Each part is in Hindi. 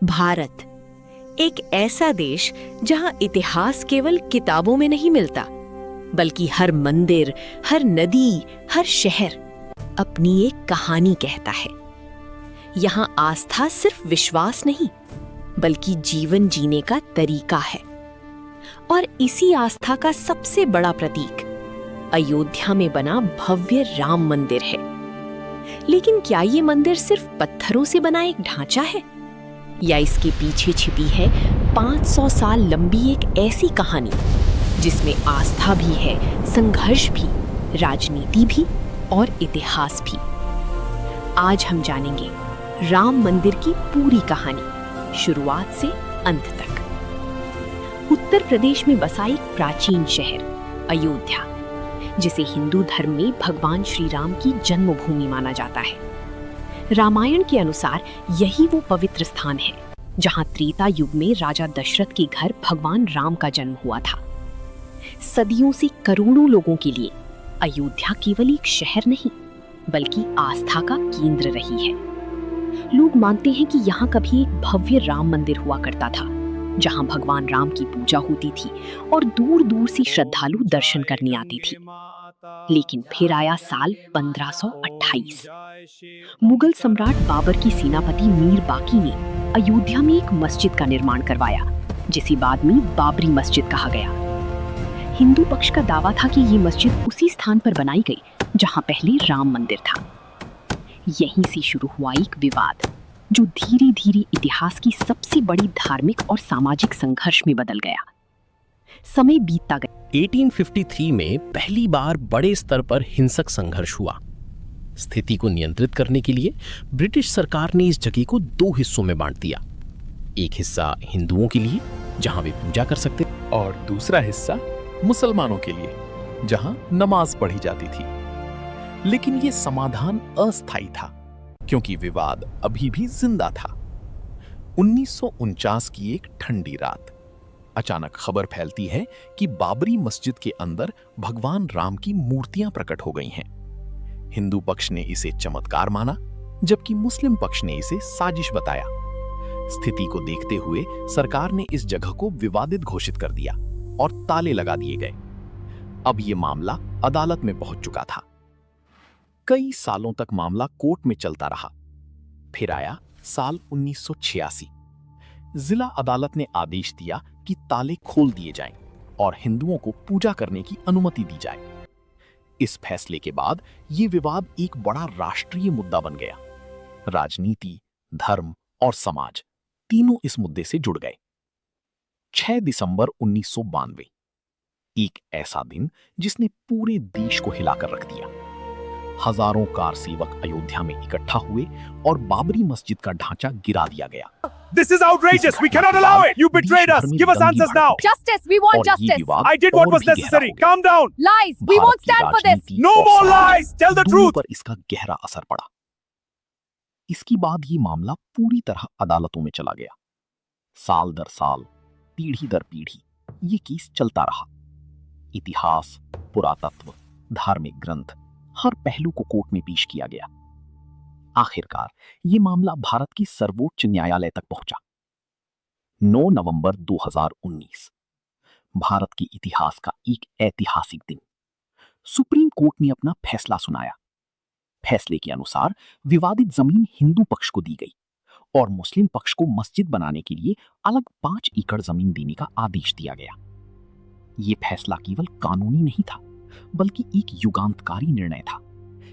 भारत, एक ऐसा देश जहां इतिहास केवल किताबों में नहीं मिलता, बल्कि हर मंदिर, हर नदी, हर शहर अपनी एक कहानी कहता है। यहां आस्था सिर्फ विश्वास नहीं, बल्कि जीवन जीने का तरीका है। और इसी आस्था का सबसे बड़ा प्रतीक अयोध्या में बना भव्य राम मंदिर है। लेकिन क्या ये मंदिर सिर्फ पत्थरों से बना एक ढांचा है, या इसके पीछे छिपी है 500 साल लंबी एक ऐसी कहानी जिसमें आस्था भी है, संघर्ष भी, राजनीति भी और इतिहास भी। आज हम जानेंगे राम मंदिर की पूरी कहानी, शुरुआत से अंत तक। उत्तर प्रदेश में बसा एक प्राचीन शहर अयोध्या, जिसे हिंदू धर्म में भगवान श्री राम की जन्मभूमि माना जाता है। रामायण के अनुसार यही वो पवित्र स्थान है जहां त्रेता युग में राजा दशरथ के घर भगवान राम का जन्म हुआ था। सदियों से करोड़ों लोगों के लिए अयोध्या केवल एक शहर नहीं, बल्कि आस्था का केंद्र रही है। लोग मानते हैं कि यहाँ कभी एक भव्य राम मंदिर हुआ करता था, जहाँ भगवान राम की पूजा होती थी और दूर दूर से श्रद्धालु दर्शन करने आते थे। लेकिन फिर आया साल 1528। मुगल सम्राट बाबर की सेनापति मीर बाकी ने अयोध्या में एक मस्जिद का निर्माण करवाया, जिसे बाद में बाबरी मस्जिद कहा गया। हिंदू पक्ष का दावा था कि ये मस्जिद उसी स्थान पर बनाई गई जहां पहले राम मंदिर था। यहीं से शुरू हुआ एक विवाद जो धीरे धीरे इतिहास की सबसे बड़ी धार्मिक और सामाजिक संघर्ष में बदल गया। समय बीतता गया। 1853 में पहली बार बड़े स्तर पर हिंसक संघर्ष हुआ। स्थिति को नियंत्रित करने के लिए ब्रिटिश सरकार ने इस जगह को 2 हिस्सों में बांट दिया। एक हिस्सा हिंदुओं के लिए, जहां वे पूजा कर सकते, और दूसरा हिस्सा मुसलमानों के लिए, जहां नमाज पढ़ी जाती थी। लेकिन यह समाधान अस्थायी था, क्योंकि विवाद अभी भी जिंदा था। 1949 की एक ठंडी रात अचानक खबर फैलती है कि बाबरी मस्जिद के अंदर भगवान राम की मूर्तियां प्रकट हो गई हैं। हिंदू पक्ष ने इसे चमत्कार माना, जबकि मुस्लिम पक्ष ने इसे साजिश बताया। स्थिति को देखते हुए सरकार ने इस जगह को विवादित घोषित कर दिया और ताले लगा दिए गए। अब यह मामला अदालत में पहुंच चुका था। कई सालों तक मामला कोर्ट में चलता रहा। फिर आया साल 1986। जिला अदालत ने आदेश दिया कि ताले खोल दिए जाएं और हिंदुओं को पूजा करने की अनुमति दी जाए। इस फैसले के बाद यह विवाद एक बड़ा राष्ट्रीय मुद्दा बन गया। राजनीति, धर्म और समाज तीनों इस मुद्दे से जुड़ गए। 6 दिसंबर 1992, एक ऐसा दिन जिसने पूरे देश को हिलाकर रख दिया। हजारों कार सेवक अयोध्या में इकट्ठा हुए और बाबरी मस्जिद का ढांचा गिरा दिया गया। This is outrageous. We cannot allow it. You betrayed us. Give us answers now. Justice. We want justice. I did what was necessary. Calm down. Lies. We won't stand for this. No more lies. Tell the truth. पर इसका गहरा असर पड़ा। इसके बाद ये मामला पूरी तरह अदालतों में चला गया। साल दर साल, पीढ़ी दर पीढ़ी ये केस चलता रहा। इतिहास, पुरातत्व, धार्मिक ग्रंथ, हर पहलू को कोर्ट में पेश किया गया। आखिरकार ये मामला भारत की सर्वोच्च न्यायालय तक पहुंचा। 9 नवंबर 2019, भारत के इतिहास का एक ऐतिहासिक दिन। सुप्रीम कोर्ट ने अपना फैसला सुनाया। फैसले के अनुसार विवादित जमीन हिंदू पक्ष को दी गई और मुस्लिम पक्ष को मस्जिद बनाने के लिए अलग 5 एकड़ जमीन देने का आदेश दिया गया। यह फैसला केवल कानूनी नहीं था, बल्कि एक युगांतकारी निर्णय था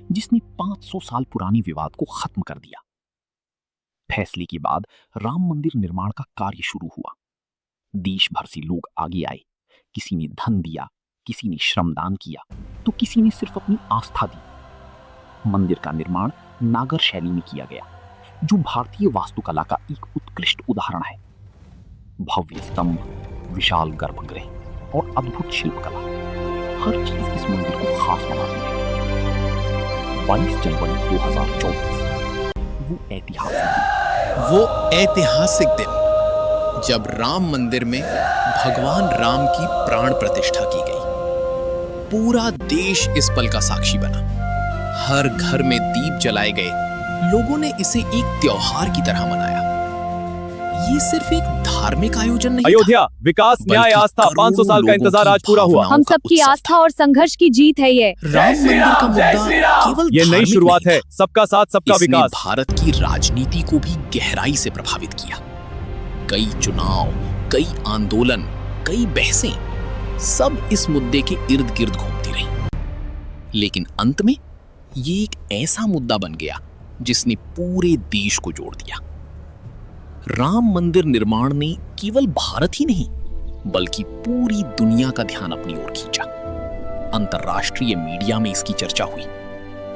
जिसने 500 साल पुराने विवाद को खत्म कर दिया। फैसले के बाद राम मंदिर निर्माण का कार्य शुरू हुआ। देश भर से लोग आगे आए। किसी ने धन दिया, किसी ने श्रमदान किया, तो किसी ने सिर्फ अपनी आस्था दी। मंदिर का निर्माण नागर शैली में किया गया, जो भारतीय वास्तुकला का एक उत्कृष्ट उदाहरण है। भव्य स्तंभ, विशाल गर्भगृह और अद्भुत शिल्पकला, हर चीज इस मंदिर को खास बनाती है। 22 जनवरी 2024, वो ऐतिहासिक दिन जब राम मंदिर में भगवान राम की प्राण प्रतिष्ठा की गई। पूरा देश इस पल का साक्षी बना। हर घर में दीप जलाए गए। लोगों ने इसे एक त्योहार की तरह मनाया। ये सिर्फ एक धार्मिक आयोजन नहीं अयोध्या विकास न्याय बल्कि आस्था 500 साल का करोड़ों इंतजार लोगों आज की पूरा हुआ। भावनाओं हम का सबकी उत्सव आस्था और संघर्ष की जीत है ये। राम मंदिर का मुद्दा केवल ये नई धार्मिक शुरुआत नहीं है, सबका साथ सबका इसने विकास। भारत की राजनीति को भी गहराई से प्रभावित किया। कई चुनाव, कई आंदोलन, कई बहसें सब इस मुद्दे के इर्द गिर्द घूमती रही। लेकिन अंत में ये एक ऐसा मुद्दा बन गया जिसने पूरे देश को जोड़ दिया। राम मंदिर निर्माण ने केवल भारत ही नहीं बल्कि पूरी दुनिया का ध्यान अपनी ओर खींचा। अंतर्राष्ट्रीय मीडिया में इसकी चर्चा हुई।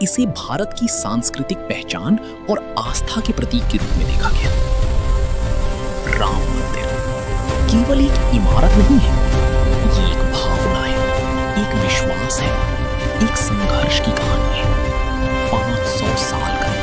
इसे भारत की सांस्कृतिक पहचान और आस्था के प्रतीक के रूप में देखा गया। राम मंदिर केवल एक इमारत नहीं है, ये एक भावना है, एक विश्वास है, एक संघर्ष की कहानी है। 500 साल का